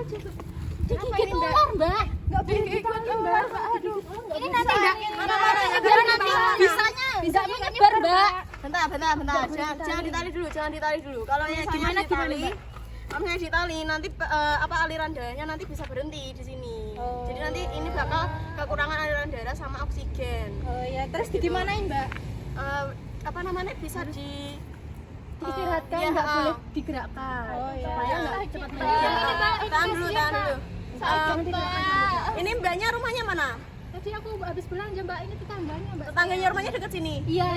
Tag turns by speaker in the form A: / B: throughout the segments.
A: Digigit ular, Mbak. Enggak boleh ditangkap, Mbak. Aduh. Ini nanti biar nanti bisa menyebar, Mbak.
B: Bentar. Jangan ditali dulu. Kalau misalnya ditali nanti aliran darahnya nanti bisa berhenti di sini. Jadi nanti ini bakal kekurangan aliran darah sama oksigen.
A: Oh ya, terus digimanain, Mbak?
B: Bisa
A: Diistirahatkan, nggak boleh digerakkan.
B: Oh iya.
A: Supaya nggak cepat meninggal.
B: Tahan dulu. Ini mbaknya rumahnya mana?
A: Tadi aku habis belanja, Mbak. Ini tetangganya, Mbak.
B: Tetangganya rumahnya deket sini?
A: Iya.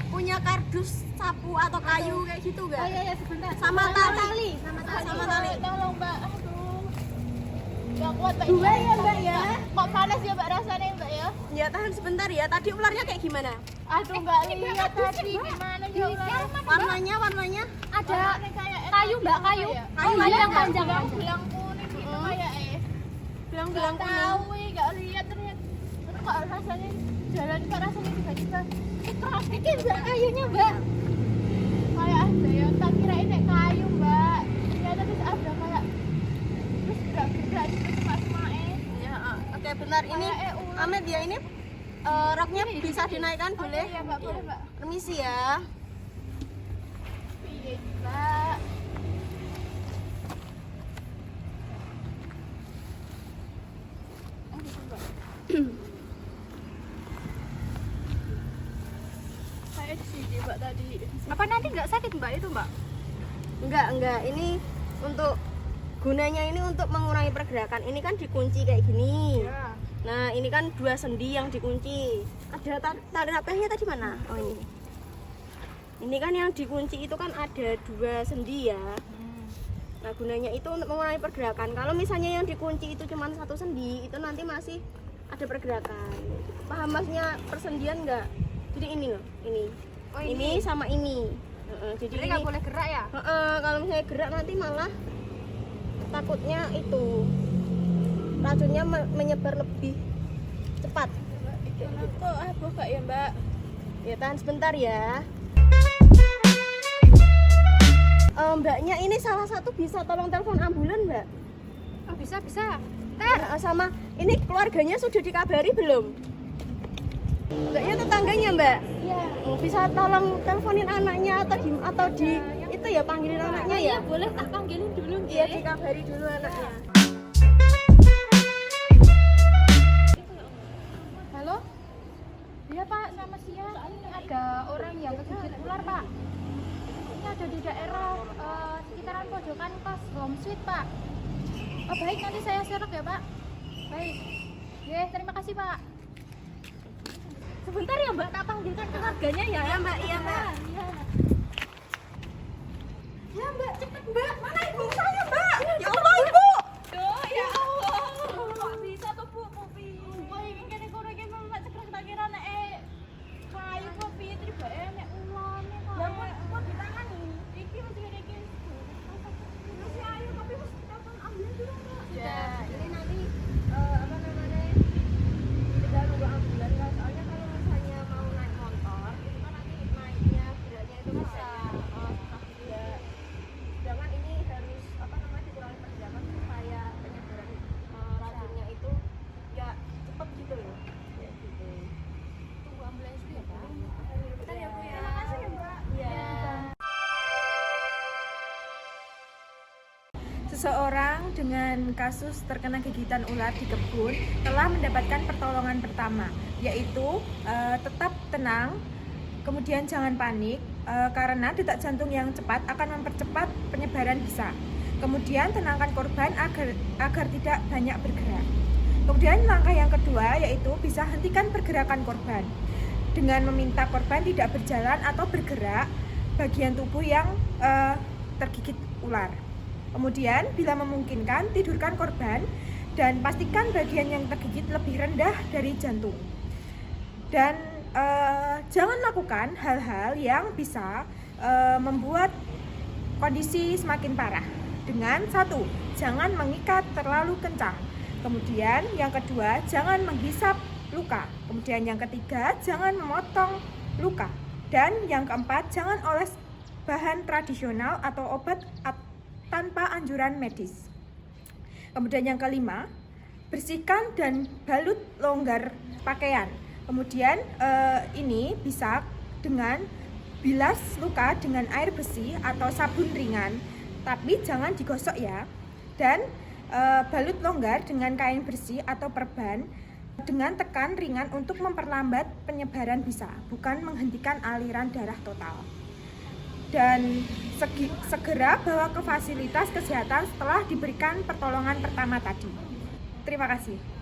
B: Punya kardus, sapu atau kayu kayak gitu nggak?
A: Oh iya, sebentar.
B: Sama tali.
A: Tolong, Mbak. Aduh. Nggak kuat, Mbak.
B: Dua ya, Mbak ya?
A: Kok panas ya, Mbak, rasanya, Mbak ya?
B: Ya tahan sebentar ya. Tadi ularnya kayak gimana?
A: Aduh, nggak lihat tadi gimana ya ular.
B: Warnanya?
A: Ada kayu, Mbak, kayu. Kayu yang panjang. Bilang kuning gitu kayak
B: Bilang kuning.
A: Tahu, nggak lihat ternyata. Terus kok rasanya jalan kok rasanya tiba-tiba keras dikit, Mbak, kayunya, Mbak. Kayak ada ya, tak kirain kayak kayu, Mbak. Ternyata terus ada kayak terus gerak-gerak gitu semak-semaknya.
B: Ya, oke bentar. Ini Ahmed ya, ini roknya bisa dinaikkan boleh?
A: Iya, Mbak, boleh, Mbak.
B: Permisi ya.
A: Iya, Mbak. Saya di sini, Mbak, tadi. Apa nanti nggak sakit, Mbak, itu, Mbak?
B: Enggak. Ini untuk gunanya ini untuk mengurangi pergerakan. Ini kan dikunci kayak gini.
A: Ya.
B: Nah, ini kan 2 sendi yang dikunci. Ada tali rapehnya tadi mana? Oh, ini. Ini kan yang dikunci itu kan ada 2 sendi ya. Nah, gunanya itu untuk mengurangi pergerakan. Kalau misalnya yang dikunci itu cuma 1 sendi, itu nanti masih ada pergerakan. Paham maksudnya persendian enggak? Jadi ini loh, ini.
A: Oh,
B: ini sama ini. Jadi ini
A: nggak boleh gerak ya?
B: kalau misalnya gerak nanti malah takutnya itu racunnya menyebar lebih cepat.
A: Kok heboh kak ya, Mbak?
B: Ya tahan sebentar ya. Mbaknya ini salah satu bisa tolong telepon ambulan, Mbak?
A: Oh, bisa.
B: Sama ini keluarganya sudah dikabari belum? Mbaknya tetangganya, Mbak?
A: Iya.
B: Bisa tolong teleponin anaknya atau di itu ya panggilin anaknya ya?
A: Iya, boleh tak panggilin dulu.
B: Iya, dikabari dulu anaknya.
A: Halo? Iya, Pak, selamat siang. Ini ada orang yang kegigit ular, Pak. Ini ada di daerah sekitaran pojokan kos Home Sweet, Pak. Oh, baik, nanti saya serok ya, Pak. Baik. Terima kasih, Pak. Sebentar ya, Mbak, tak panggilkan keluarganya ya.
B: Iya, Mbak.
A: Iya.
B: Ya, Mbak, cepet, Mbak. Mana ibu saya, Mbak? Ya Allah, Ibu.
A: Duh, ya Allah. Kok bisa tuh, Bu, Pupi? Wah, ini kene kono iki Mbak cekrek tak kira nek kayu kok Fitri bae nek ulane kok.
B: Ya, Mbak, ditangani.
A: Iki wis ngene iki. Masih ayo tapi wis telepon ambulan dulu, Mbak.
B: Ya, ini nanti tinggal nunggu ambulan lah. Soalnya kalau misalnya mau naik motor, itu kan nanti naiknya beratnya itu bisa susah juga. Sedangkan ini harus dikurangi pergerakan supaya penyebaran racunnya itu ya cepet gitu loh. Ya gitu.
A: Tunggu ambulans dulu ya, Pak.
B: Bentar ya, Bu ya.
A: Terima kasih ya, Mbak.
B: Iya.
C: Seseorang dengan kasus terkena gigitan ular di kebun telah mendapatkan pertolongan pertama, yaitu tetap tenang, kemudian jangan panik karena detak jantung yang cepat akan mempercepat penyebaran bisa. Kemudian tenangkan korban agar tidak banyak bergerak. Kemudian langkah yang kedua yaitu bisa hentikan pergerakan korban dengan meminta korban tidak berjalan atau bergerak bagian tubuh yang tergigit ular. Kemudian bila memungkinkan tidurkan korban dan pastikan bagian yang tergigit lebih rendah dari jantung. Dan jangan lakukan hal-hal yang bisa membuat kondisi semakin parah. Dengan 1, jangan mengikat terlalu kencang. Kemudian yang kedua, jangan menghisap luka. Kemudian yang ketiga, jangan memotong luka. Dan yang keempat, jangan oles bahan tradisional atau obat tanpa anjuran medis. Kemudian yang kelima, bersihkan dan balut longgar pakaian. Kemudian ini bisa dengan bilas luka dengan air bersih atau sabun ringan, tapi jangan digosok ya. Dan balut longgar dengan kain bersih atau perban dengan tekan ringan untuk memperlambat penyebaran bisa, bukan menghentikan aliran darah total. Dan segera bawa ke fasilitas kesehatan setelah diberikan pertolongan pertama tadi. Terima kasih.